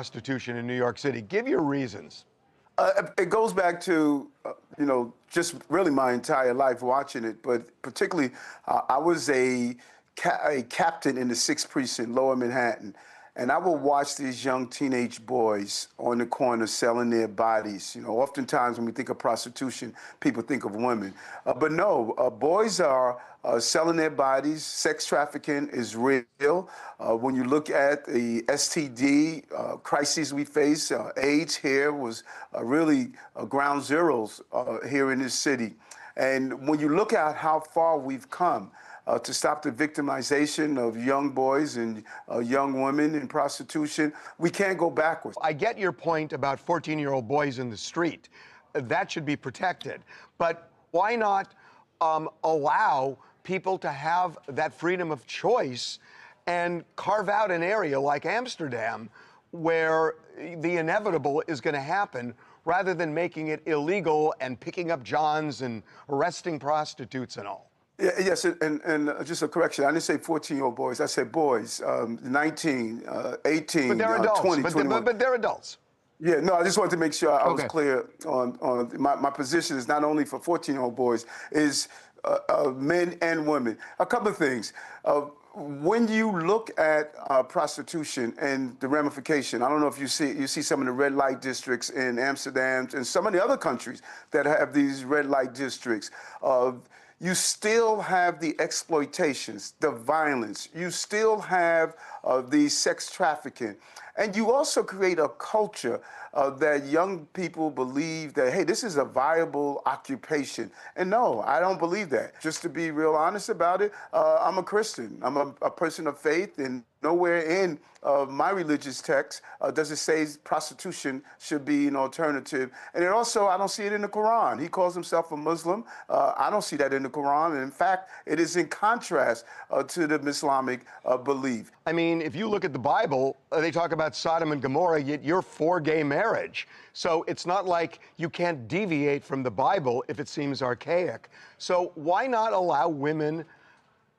prostitution in New York City? Give your reasons. It goes back to, just really my entire life watching it, but particularly I was a captain in the 6th Precinct, Lower Manhattan, and I would watch these young teenage boys on the corner selling their bodies. Oftentimes when we think of prostitution, people think of women. But no, boys are selling their bodies. Sex trafficking is real. When you look at the STD crises we face, AIDS here was really ground zeros here in this city. And when you look at how far we've come, to stop the victimization of young boys and young women in prostitution, we can't go backwards. I get your point about 14-year-old boys in the street. That should be protected. But why not allow people to have that freedom of choice and carve out an area like Amsterdam where the inevitable is going to happen, rather than making it illegal and picking up Johns and arresting prostitutes and all? Yes, and just a correction. I didn't say 14-year-old boys. I said boys, 19, 18, but they're adults. 20, 21. But they're adults. Yeah, no, I just wanted to make sure I was clear on my position is not only for 14-year-old boys, is men and women. A couple of things. When you look at prostitution and the ramification, I don't know if you see some of the red light districts in Amsterdam and some of the other countries that have these red light districts. You still have the exploitations, the violence. You still have the sex trafficking. And you also create a culture that young people believe that, hey, this is a viable occupation. And no, I don't believe that. Just to be real honest about it, I'm a Christian. I'm a person of faith, and nowhere in my religious text does it say prostitution should be an alternative. And it also, I don't see it in the Quran. He calls himself a Muslim. I don't see that in the Quran. And in fact, it is in contrast to the Islamic belief. I mean, if you look at the Bible, they talk about Sodom and Gomorrah, yet you're for gay marriage. So it's not like you can't deviate from the Bible if it seems archaic. So why not allow women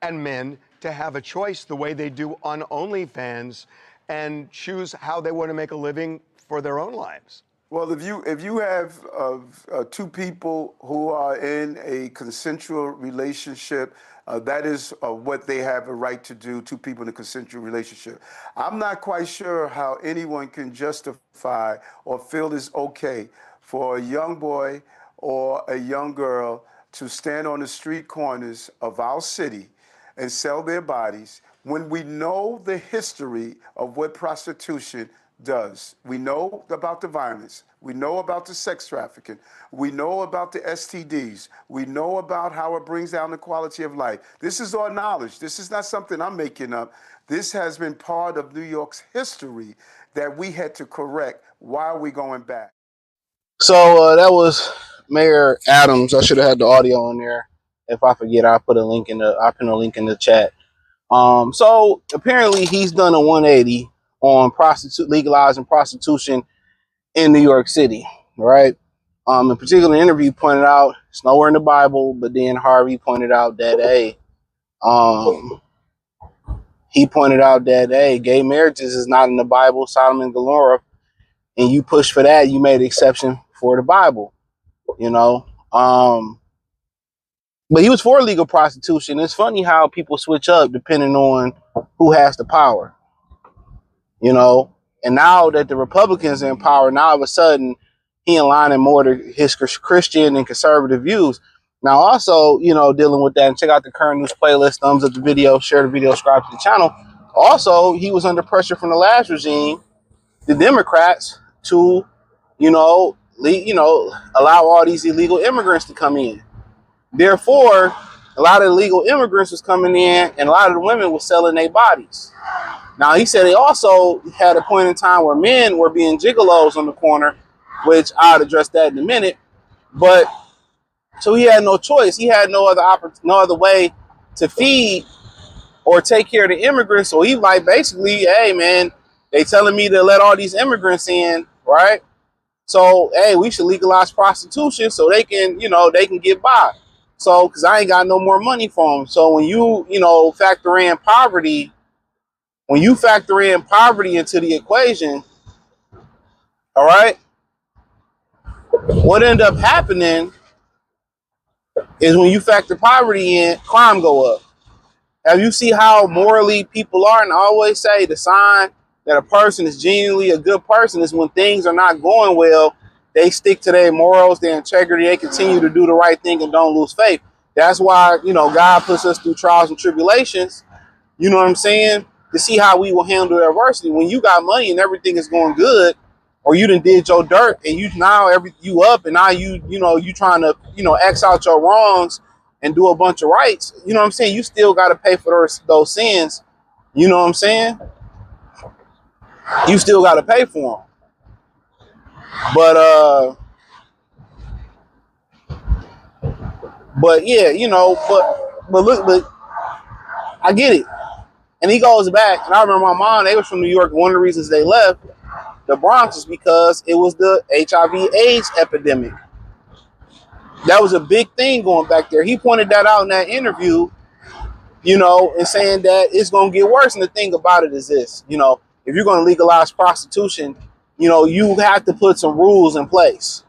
and men to have a choice the way they do on OnlyFans and choose how they want to make a living for their own lives? Well, if you have two people who are in a consensual relationship, that is what they have a right to do, two people in a consensual relationship. I'm not quite sure how anyone can justify or feel it's okay for a young boy or a young girl to stand on the street corners of our city and sell their bodies when we know the history of what prostitution does. We know about the violence. We know about the sex trafficking. We know about the STDs. We know about how it brings down the quality of life. This is all knowledge. This is not something I'm making up. This has been part of New York's history that we had to correct. Why are we going back? So that was Mayor Adams. I should have had the audio on there. If I forget, I'll put a link in the chat. So apparently he's done a 180 on legalizing prostitution in New York City, right? In particular interview pointed out it's nowhere in the Bible, but then Harvey pointed out that gay marriages is not in the Bible, Sodom and Gomorrah, and you push for that, you made an exception for the Bible, But he was for legal prostitution. It's funny how people switch up depending on who has the power, And now that the Republicans are in power, now all of a sudden he aligning more to his Christian and conservative views. Now also, dealing with that, and check out the current news playlist, thumbs up the video, share the video, subscribe to the channel. Also, he was under pressure from the last regime, the Democrats, to, allow all these illegal immigrants to come in. Therefore, a lot of illegal immigrants was coming in, and a lot of the women were selling their bodies. Now, he said they also had a point in time where men were being gigolos on the corner, which I'll address that in a minute. But so he had no choice. He had no other way to feed or take care of the immigrants. So he basically, hey man, they telling me to let all these immigrants in, right? So hey, we should legalize prostitution so they can, they can get by. So, because I ain't got no more money for them. So when you factor in poverty into the equation, All right. What ended up happening is when you factor poverty in, crime go up. Have you see how morally people are? And I always say the sign that a person is genuinely a good person is when things are not going well, they stick to their morals, their integrity, they continue to do the right thing and don't lose faith. That's why, God puts us through trials and tribulations, you know what I'm saying? To see how we will handle adversity. When you got money and everything is going good, or you done did your dirt and you up and now you trying to, X out your wrongs and do a bunch of rights, you know what I'm saying? You still got to pay for those sins, you know what I'm saying? You still got to pay for them. But yeah, but I get it. And he goes back, and I remember my mom, they was from New York, and one of the reasons they left the Bronx is because it was the HIV/AIDS epidemic. That was a big thing going back there. He pointed that out in that interview, and saying that it's going to get worse. And the thing about it is this, if you're going to legalize prostitution, you have to put some rules in place.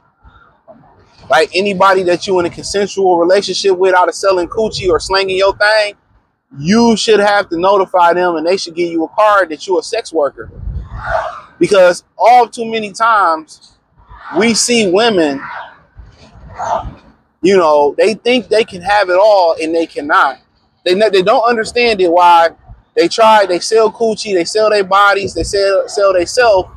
Like anybody that you in a consensual relationship with out of selling coochie or slanging your thing, you should have to notify them and they should give you a card that you're a sex worker. Because all too many times we see women, they think they can have it all and they cannot. They don't understand it why they sell coochie, they sell their bodies, they sell they self,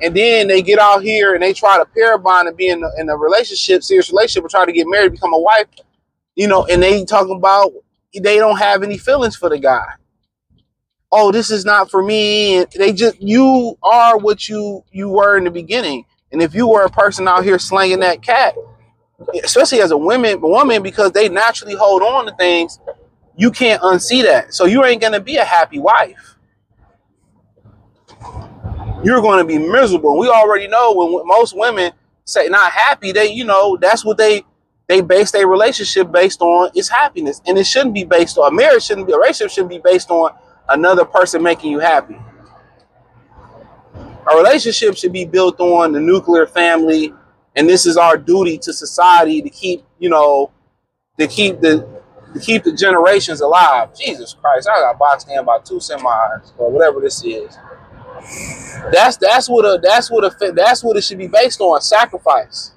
and then they get out here and they try to pair bond and be in a relationship, serious relationship, or try to get married, become a wife, and they talking about they don't have any feelings for the guy. Oh, this is not for me. And you are what you were in the beginning. And if you were a person out here slanging that cat, especially as a woman, because they naturally hold on to things, you can't unsee that. So you ain't going to be a happy wife. You're going to be miserable. We already know when most women say not happy, that's what they base their relationship based on is happiness. And it shouldn't be based on, a relationship shouldn't be based on another person making you happy. A relationship should be built on the nuclear family, and this is our duty to society to keep the generations alive. Jesus Christ, I got boxed in by 2 semis or whatever this is. That's what it should be based on. Sacrifice.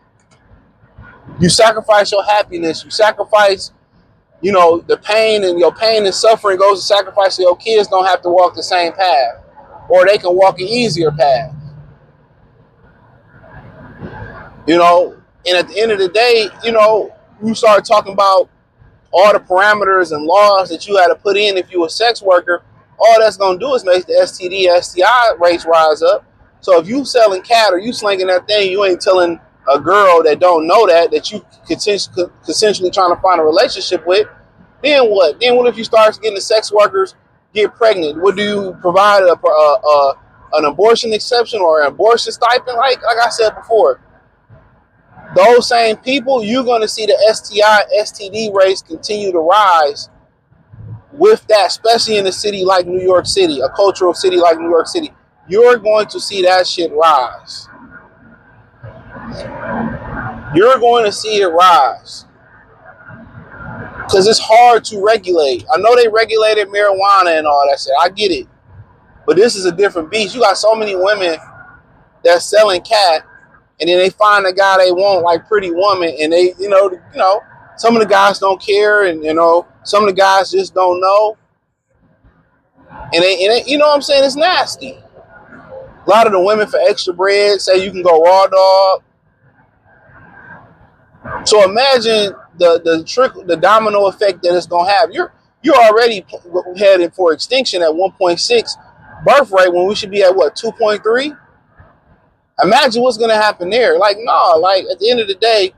You sacrifice your happiness. You sacrifice, the pain, and your pain and suffering goes to sacrifice so your kids don't have to walk the same path, or they can walk an easier path. And at the end of the day, you start talking about all the parameters and laws that you had to put in if you were a sex worker. All that's going to do is make the STD, STI rates rise up. So if you selling cat or you slinging that thing, you ain't telling a girl that don't know that you consensually trying to find a relationship with, then what? Then what if you start getting the sex workers get pregnant? Would you provide an abortion exception or an abortion stipend? Like I said before, those same people, you're going to see the STI, STD rates continue to rise with that, especially in a city like New York City, a cultural city like New York City. You're going to see that shit rise. You're going to see it rise. Because it's hard to regulate. I know they regulated marijuana and all that shit. I get it. But this is a different beast. You got so many women that's selling cat, and then they find a guy they want, like Pretty Woman, and they, some of the guys don't care, and some of the guys just don't know, and they you know what I'm saying? It's nasty. A lot of the women for extra bread say you can go raw dog. So imagine the domino effect that it's gonna have. You're already headed for extinction at 1.6 birth rate when we should be at what, 2.3? Imagine what's gonna happen there. Like, no, like at the end of the day,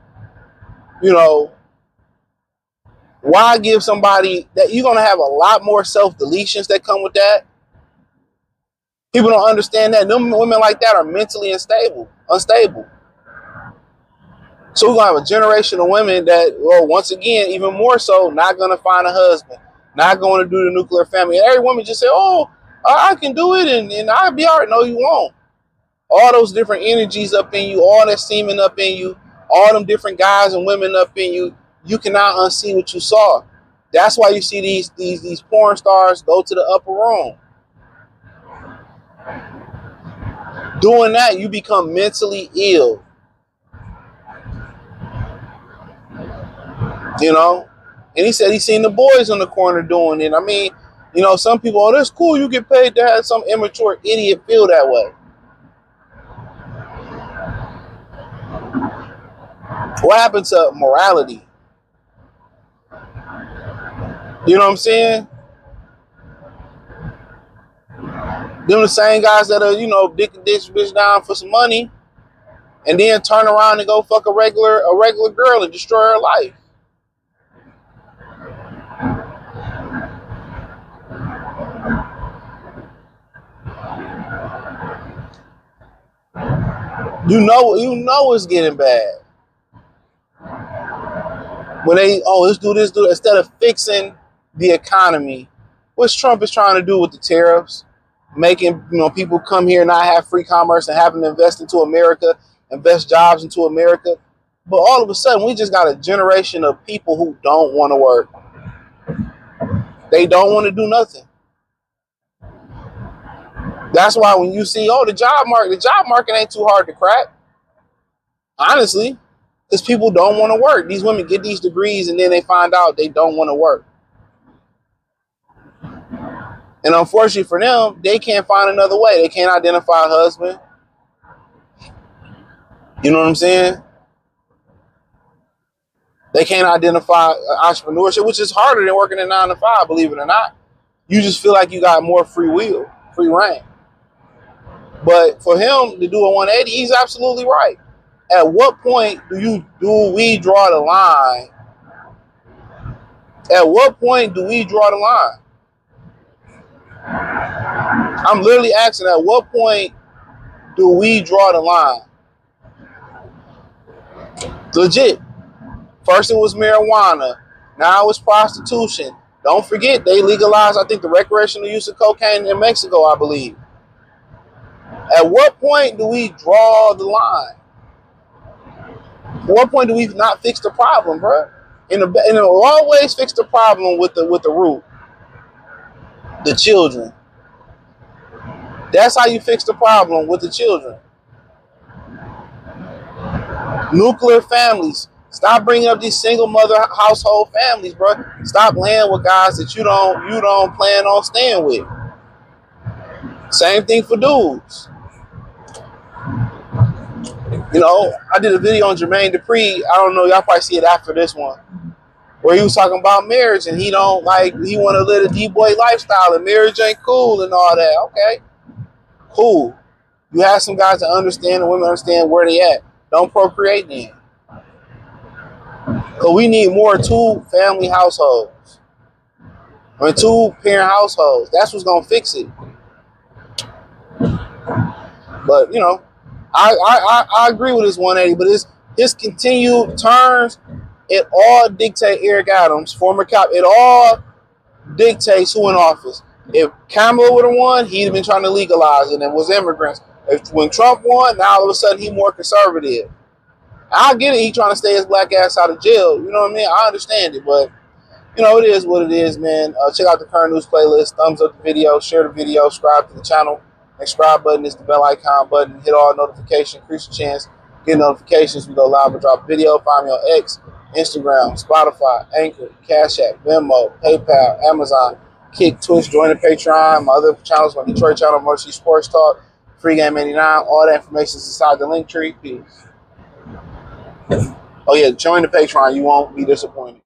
why give somebody that you're gonna have a lot more self-deletions that come with that? People don't understand that. Them women like that are mentally unstable. So we're gonna have a generation of women that, well, once again, even more so, not gonna find a husband, not going to do the nuclear family. And every woman just say, "Oh, I can do it, and I'll be all right." No, you won't. all those different energies up in you, all that semen up in you, all them different guys and women up in you, you cannot unsee what you saw. That's why you see these porn stars go to the upper room. Doing that, you become mentally ill. You know? And he said he seen the boys on the corner doing it. I mean, you know, some people, oh, that's cool, you get paid to have some immature idiot feel that way. What happened to morality? You know what I'm saying? Them the same guys that are, you know, dick and ditch bitch down for some money and then turn around and go fuck a regular girl and destroy her life. You know it's getting bad. When they, oh, let's do this, instead of fixing the economy, what Trump is trying to do with the tariffs, making, you know, people come here and not have free commerce and having to invest into America, invest jobs into America. But all of a sudden, we just got a generation of people who don't want to work. They don't want to do nothing. That's why when you see, oh, the job market ain't too hard to crack. Honestly, because people don't want to work. These women get these degrees and then they find out they don't want to work. And unfortunately for them, they can't find another way. They can't identify a husband. You know what I'm saying? They can't identify entrepreneurship, which is harder than working a 9 to 5, believe it or not. You just feel like you got more free will, free reign. But for him to do a 180, he's absolutely right. At what point do we draw the line? At what point do we draw the line? I'm literally asking, at what point do we draw the line? Legit. First it was marijuana. Now it's prostitution. Don't forget, they legalized, I think, the recreational use of cocaine in Mexico, I believe. At what point do we draw the line? At what point do we not fix the problem, bro? And it'll always fix the problem with the root. The children. That's how you fix the problem with the children. Nuclear families. Stop bringing up these single mother household families, bro. Stop laying with guys that you don't plan on staying with. Same thing for dudes. You know, I did a video on Jermaine Dupri. I don't know, y'all probably see it after this one, where he was talking about marriage and he want to live a D-boy lifestyle and marriage ain't cool and all that. Okay, cool. You have some guys that understand and women understand where they at. Don't procreate then. Because we need more 2-family households. I mean, 2-parent households. That's what's going to fix it. But, you know, I agree with this 180, but his continued turns, it all dictate Eric Adams, former cop. It all dictates who in office. If Kamala would have won, he'd have been trying to legalize it and was immigrants. When Trump won, now all of a sudden he's more conservative. I get it, he trying to stay his black ass out of jail. You know what I mean? I understand it, but you know, it is what it is, man. Check out the current news playlist. Thumbs up the video, share the video, subscribe to the channel. Subscribe button is the bell icon button. Hit all notifications, increase your chance. Get notifications. We go live and drop a video. Find me on X, Instagram, Spotify, Anchor, Cash App, Venmo, PayPal, Amazon, Kick, Twitch. Join the Patreon. My other channels, my Detroit channel, Mercy Sports Talk, Free Game 89. All that information is inside the link tree. Peace. Oh yeah, join the Patreon. You won't be disappointed.